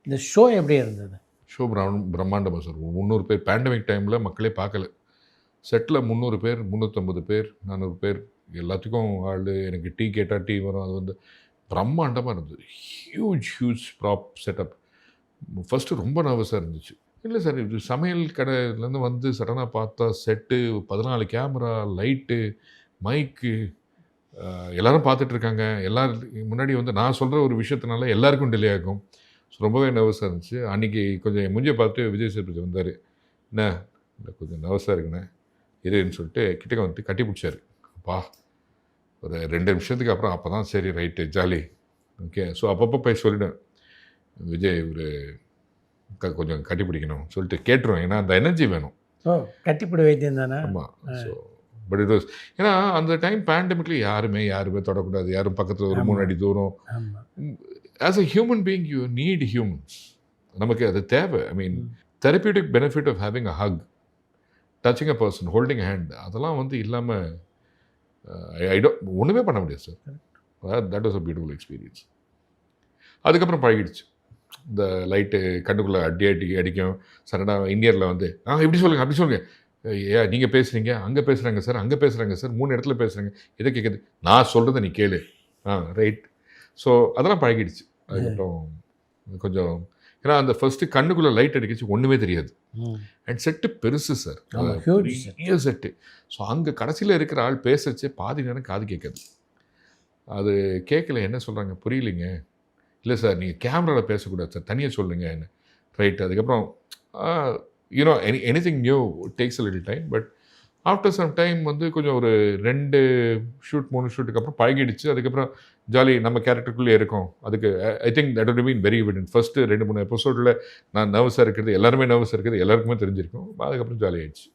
இந்த ஷோ எப்படி இருந்தது? ஷோ பிரம்மாண்டமாக சார். 300 பேர் பேண்டமிக் டைமில் மக்களே பார்க்கல. செட்டில் 300 பேர், 350 பேர், 400 பேர் எல்லாத்துக்கும் ஆள். எனக்கு டீ கேட்டால் டீ வரும். அது வந்து பிரம்மாண்டமாக இருந்தது. Huge prop setup. ஃபஸ்ட்டு ரொம்ப நர்வஸாக இருந்துச்சு. இல்லை சார், இது சமையல் கடையிலேருந்து வந்து சடனாக பார்த்தா செட்டு, 14 கேமரா, லைட்டு, மைக்கு, எல்லோரும் பார்த்துட்ருக்காங்க. முன்னாடி வந்து நான் சொல்கிற ஒரு விஷயத்தினால எல்லாருக்கும் டிலே ஆகும். ஸோ ரொம்பவே நர்வஸாக இருந்துச்சு. அன்றைக்கி கொஞ்சம் என் மூஞ்சியை பார்த்துட்டு விஜய் சேதுபதி வந்தார். என்ன இல்லை கொஞ்சம் நர்வஸாக இருக்குண்ணே இருன்னு சொல்லிட்டு கிட்டக்க வந்து கட்டி பிடிச்சாரு. அப்பா ஒரு 2 நிமிஷத்துக்கு அப்புறம் அப்போ தான் சரி ரைட்டு ஜாலி ஓகே. ஸோ அப்பப்போ போய் சொல்லிவிடுவேன், விஜய் ஒரு கொஞ்சம் கட்டி பிடிக்கணும் சொல்லிட்டு கேட்டுருவேன். ஏன்னா அந்த எனர்ஜி வேணும். கட்டிப்பிடி வைத்தியம் தானே. ஆமாம். ஸோ பட் இட் வாஸ், ஏன்னா அந்த டைம் பேண்டமிக்ல யாருமே தொடக்கூடாது, யாரும் பக்கத்தில் ஒரு 3 அடி தூரம். As a human being you need humans. நமக்கு அது தேவை. I mean therapeutic benefit of having a hug, touching a person, holding hand, அதெல்லாம் வந்து இல்லாமல் ஒன்றுமே பண்ண முடியாது sir. That was a beautiful experience. அதுக்கப்புறம் பழகிடுச்சு. இந்த லைட்டு கண்ணுக்குள்ளே அடிக்கும். சடனாக இந்தியரில் வந்து இப்படி சொல்லுங்கள் அப்படி சொல்லுங்கள், நீங்கள் பேசுகிறீங்க, அங்கே பேசுகிறாங்க சார், அங்கே பேசுகிறாங்க சார், 3 இடத்துல பேசுகிறாங்க, எதை கேட்குது, நான் சொல்கிறத நீ கேளு. ரைட். ஸோ அதெல்லாம் பழகிடுச்சு. அதுக்கப்புறம் கொஞ்சம், ஏன்னா அந்த ஃபஸ்ட்டு கண்ணுக்குள்ளே லைட் அடிக்கிச்சு ஒன்றுமே தெரியாது. அண்ட் செட்டு பெருசு சார், பெரிய செட்டு. ஸோ அங்கே கடைசியில் இருக்கிற ஆள் பேசுறச்சே பாதி நேரம் காது கேட்காது. அது கேட்கல, என்ன சொல்கிறாங்க புரியலைங்க. இல்லை சார் நீங்கள் கேமராவில் பேசக்கூடாது சார், தனியாக சொல்லுங்கள் என்ன. ரைட். அதுக்கப்புறம் you know anything new takes a little time. But after some time வந்து கொஞ்சம் ஒரு 2 ஷூட் 3 ஷூட்டுக்கு அப்புறம் பழகிடுச்சு. அதுக்கப்புறம் ஜாலி நம்ம கேரக்டருக்குள்ளே இருக்கும். அதுக்கு I think that would have been very evident. First 2-3 எபிசோடில் நான் நர்வஸாக இருக்கிறது, எல்லாருமே நர்வஸாக இருக்கிறது எல்லாருக்குமே தெரிஞ்சிருக்கும். அதுக்கப்புறம் ஜாலி ஆகிடுச்சு.